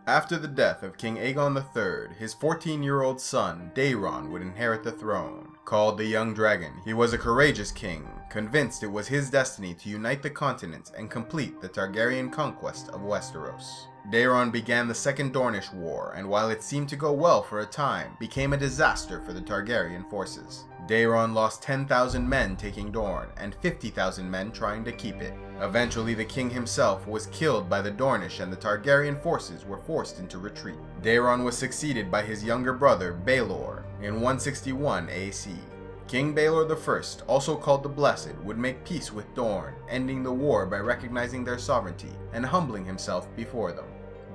After the death of King Aegon III, his 14-year-old son, Daeron, would inherit the throne. Called the Young Dragon, he was a courageous king, convinced it was his destiny to unite the continents and complete the Targaryen conquest of Westeros. Daeron began the Second Dornish War, and while it seemed to go well for a time, became a disaster for the Targaryen forces. Daeron lost 10,000 men taking Dorne, and 50,000 men trying to keep it. Eventually, the king himself was killed by the Dornish and the Targaryen forces were forced into retreat. Daeron was succeeded by his younger brother, Baelor, in 161 AC. King Baelor I, also called the Blessed, would make peace with Dorne, ending the war by recognizing their sovereignty and humbling himself before them.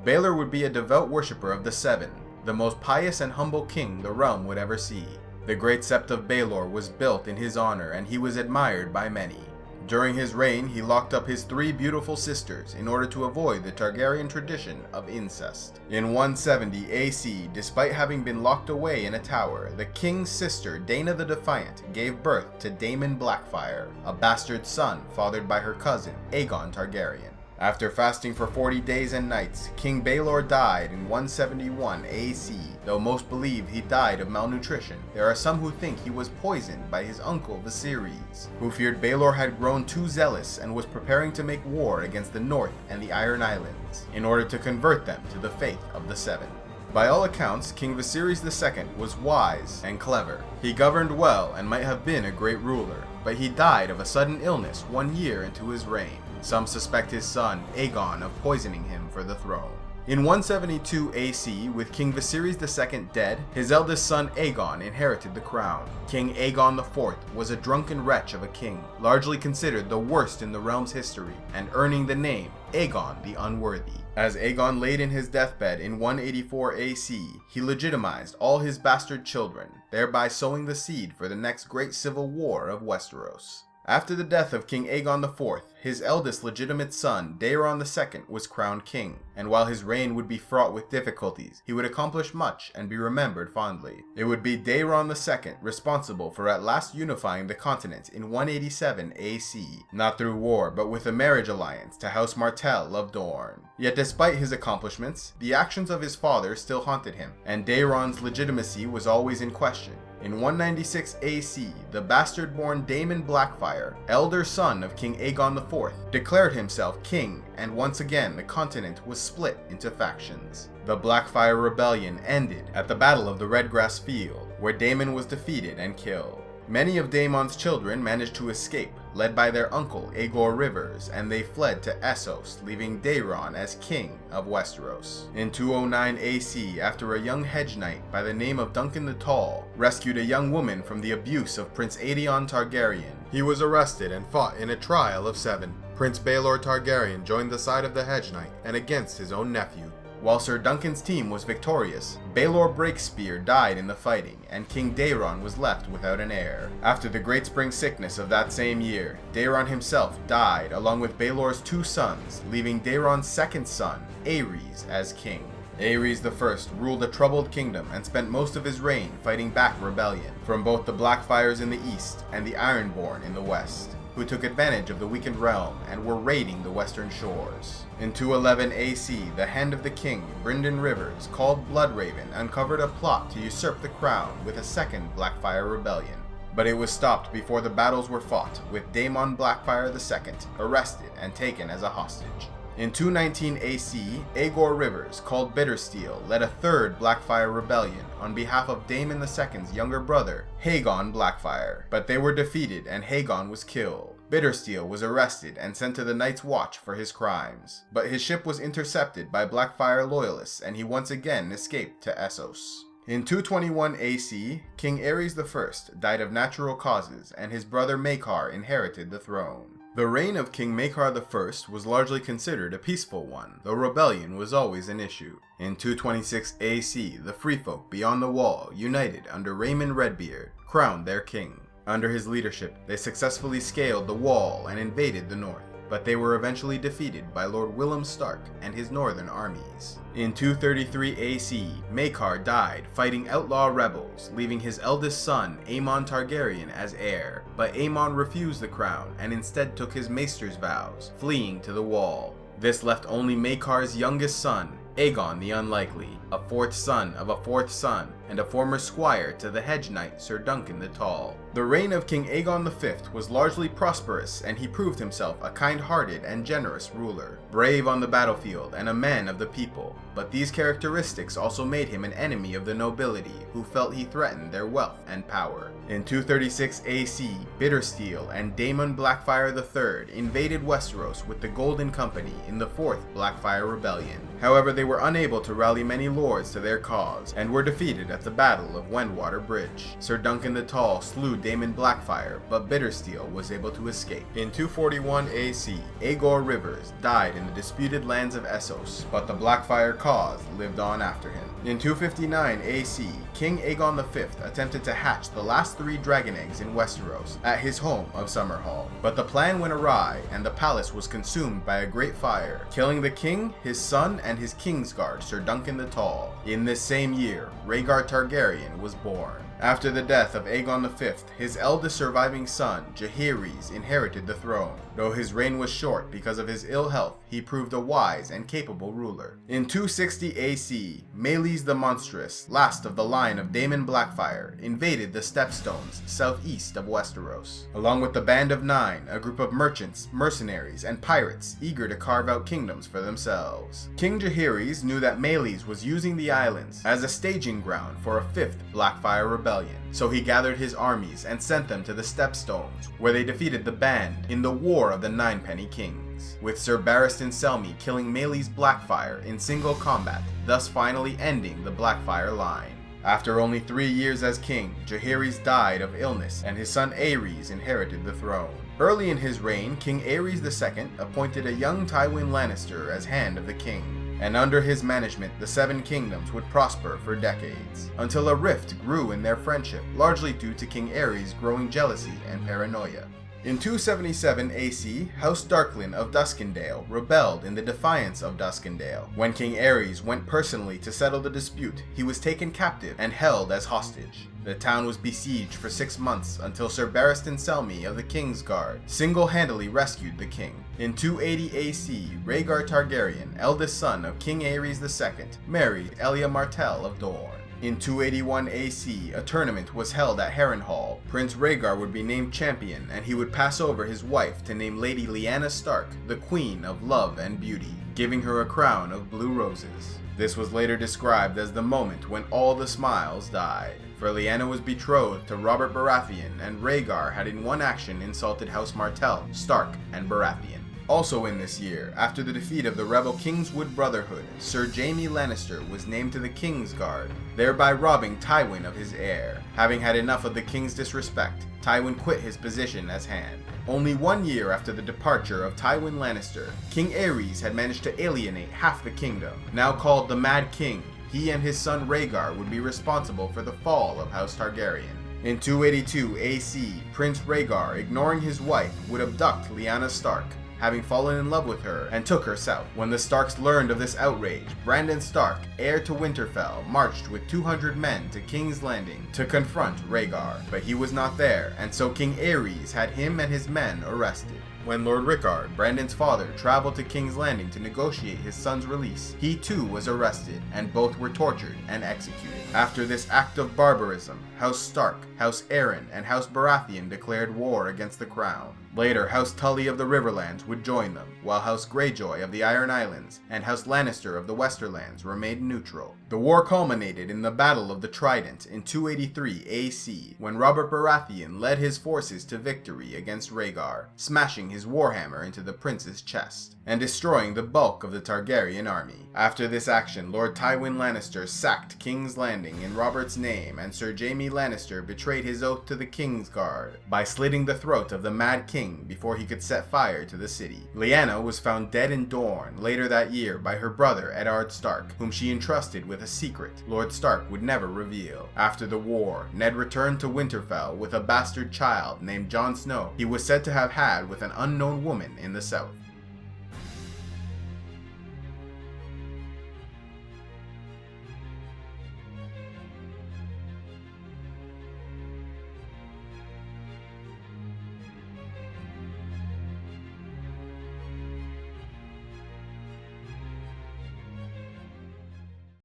Baelor would be a devout worshipper of the Seven, the most pious and humble king the realm would ever see. The Great Sept of Baelor was built in his honor, and he was admired by many. During his reign, he locked up his 3 beautiful sisters in order to avoid the Targaryen tradition of incest. In 170 AC, despite having been locked away in a tower, the king's sister, Dana the Defiant, gave birth to Daemon Blackfyre, a bastard son fathered by her cousin, Aegon Targaryen. After fasting for 40 days and nights, King Baelor died in 171 AC. Though most believe he died of malnutrition, there are some who think he was poisoned by his uncle Viserys, who feared Baelor had grown too zealous and was preparing to make war against the North and the Iron Islands, in order to convert them to the faith of the Seven. By all accounts, King Viserys II was wise and clever. He governed well and might have been a great ruler, but he died of a sudden illness 1 year into his reign. Some suspect his son, Aegon, of poisoning him for the throne. In 172 AC, with King Viserys II dead, his eldest son Aegon inherited the crown. King Aegon IV was a drunken wretch of a king, largely considered the worst in the realm's history, and earning the name Aegon the Unworthy. As Aegon laid in his deathbed in 184 AC, he legitimized all his bastard children, thereby sowing the seed for the next great civil war of Westeros. After the death of King Aegon IV, his eldest legitimate son, Daeron II, was crowned king, and while his reign would be fraught with difficulties, he would accomplish much and be remembered fondly. It would be Daeron II responsible for at last unifying the continent in 187 AC, not through war, but with a marriage alliance to House Martell of Dorne. Yet despite his accomplishments, the actions of his father still haunted him, and Daeron's legitimacy was always in question. In 196 AC, the bastard-born Daemon Blackfyre, elder son of King Aegon IV, declared himself king, and once again the continent was split into factions. The Blackfyre Rebellion ended at the Battle of the Redgrass Field, where Daemon was defeated and killed. Many of Daemon's children managed to escape, led by their uncle Aegor Rivers, and they fled to Essos, leaving Daeron as king of Westeros. In 209 AC, after a young hedge knight by the name of Duncan the Tall rescued a young woman from the abuse of Prince Aegon Targaryen, he was arrested and fought in a trial of 7. Prince Baelor Targaryen joined the side of the hedge knight and against his own nephew. While Sir Duncan's team was victorious, Baelor Breakspear died in the fighting, and King Daeron was left without an heir. After the Great Spring Sickness of that same year, Daeron himself died along with Baelor's 2 sons, leaving Daeron's second son, Aerys, as king. Aerys I ruled a troubled kingdom and spent most of his reign fighting back rebellion from both the Blackfyres in the east and the Ironborn in the west, who took advantage of the weakened realm and were raiding the western shores. In 211 AC, the Hand of the King, Brynden Rivers, called Bloodraven, uncovered a plot to usurp the crown with a second Blackfyre Rebellion. But it was stopped before the battles were fought, with Daemon Blackfyre II arrested and taken as a hostage. In 219 AC, Aegor Rivers, called Bittersteel, led a third Blackfyre Rebellion on behalf of Daemon II's younger brother, Haegon Blackfyre, but they were defeated and Haegon was killed. Bittersteel was arrested and sent to the Night's Watch for his crimes, but his ship was intercepted by Blackfyre loyalists and he once again escaped to Essos. In 221 AC, King Aerys I died of natural causes and his brother Maekar inherited the throne. The reign of King Maekar I was largely considered a peaceful one, though rebellion was always an issue. In 226 AC, the Freefolk beyond the Wall, united under Raymun Redbeard, crowned their king. Under his leadership, they successfully scaled the wall and invaded the north, but they were eventually defeated by Lord Willem Stark and his northern armies. In 233 AC, Maekar died fighting outlaw rebels, leaving his eldest son, Aemon Targaryen, as heir, but Aemon refused the crown and instead took his maester's vows, fleeing to the wall. This left only Maekar's youngest son, Aegon the Unlikely, a fourth son of a fourth son, and a former squire to the hedge knight Sir Duncan the Tall. The reign of King Aegon V was largely prosperous, and he proved himself a kind-hearted and generous ruler, brave on the battlefield and a man of the people, but these characteristics also made him an enemy of the nobility who felt he threatened their wealth and power. In 236 AC, Bittersteel and Daemon Blackfyre III invaded Westeros with the Golden Company in the Fourth Blackfyre Rebellion. However, they were unable to rally many lords to their cause, and were defeated at the Battle of Wendwater Bridge. Sir Duncan the Tall slew Daemon Blackfyre, but Bittersteel was able to escape. In 241 AC, Aegor Rivers died in the disputed lands of Essos, but the Blackfyre cause lived on after him. In 259 AC, King Aegon V attempted to hatch the last 3 dragon eggs in Westeros at his home of Summerhall, but the plan went awry and the palace was consumed by a great fire, killing the king, his son, and his Kingsguard, Sir Duncan the Tall. In this same year, Rhaegar Targaryen was born. After the death of Aegon V, his eldest surviving son, Jaehaerys, inherited the throne. Though his reign was short because of his ill health, he proved a wise and capable ruler. In 260 AC, Meleys the Monstrous, last of the line of Daemon Blackfyre, invaded the Stepstones, southeast of Westeros. Along with the Band of Nine, a group of merchants, mercenaries, and pirates eager to carve out kingdoms for themselves. King Jaehaerys knew that Meleys was using the islands as a staging ground for a 5th Blackfyre Rebellion, so he gathered his armies and sent them to the Stepstones, where they defeated the Band in the War of the Ninepenny Kings, with Sir Barristan Selmy killing Meleys Blackfyre in single combat, thus finally ending the Blackfyre line. After only 3 years as king, Jaehaerys died of illness and his son Aerys inherited the throne. Early in his reign, King Aerys II appointed a young Tywin Lannister as Hand of the King, and under his management the Seven Kingdoms would prosper for decades, until a rift grew in their friendship, largely due to King Aerys' growing jealousy and paranoia. In 277 AC, House Darklyn of Duskendale rebelled in the defiance of Duskendale. When King Aerys went personally to settle the dispute, he was taken captive and held as hostage. The town was besieged for 6 months until Sir Barristan Selmy of the Kingsguard single-handedly rescued the king. In 280 AC, Rhaegar Targaryen, eldest son of King Aerys II, married Elia Martell of Dorne. In 281 AC, a tournament was held at Harrenhal. Prince Rhaegar would be named champion, and he would pass over his wife to name Lady Lyanna Stark the Queen of Love and Beauty, giving her a crown of blue roses. This was later described as the moment when all the smiles died, for Lyanna was betrothed to Robert Baratheon, and Rhaegar had in one action insulted House Martell, Stark, and Baratheon. Also in this year, after the defeat of the rebel Kingswood Brotherhood, Sir Jaime Lannister was named to the Kingsguard, thereby robbing Tywin of his heir. Having had enough of the king's disrespect, Tywin quit his position as Hand. Only 1 year after the departure of Tywin Lannister, King Aerys had managed to alienate half the kingdom. Now called the Mad King, he and his son Rhaegar would be responsible for the fall of House Targaryen. In 282 AC, Prince Rhaegar, ignoring his wife, would abduct Lyanna Stark, having fallen in love with her, and took her south. When the Starks learned of this outrage, Brandon Stark, heir to Winterfell, marched with 200 men to King's Landing to confront Rhaegar, but he was not there, and so King Aerys had him and his men arrested. When Lord Rickard, Brandon's father, traveled to King's Landing to negotiate his son's release, he too was arrested, and both were tortured and executed. After this act of barbarism, House Stark, House Arryn, and House Baratheon declared war against the crown. Later, House Tully of the Riverlands would join them, while House Greyjoy of the Iron Islands and House Lannister of the Westerlands remained neutral. The war culminated in the Battle of the Trident in 283 AC, when Robert Baratheon led his forces to victory against Rhaegar, smashing his warhammer into the prince's chest, and destroying the bulk of the Targaryen army. After this action, Lord Tywin Lannister sacked King's Landing in Robert's name, and Sir Jaime Lannister betrayed his oath to the Kingsguard by slitting the throat of the Mad King before he could set fire to the city. Lyanna was found dead in Dorne later that year by her brother Eddard Stark, whom she entrusted with a secret Lord Stark would never reveal. After the war, Ned returned to Winterfell with a bastard child named Jon Snow he was said to have had with an unknown woman in the south.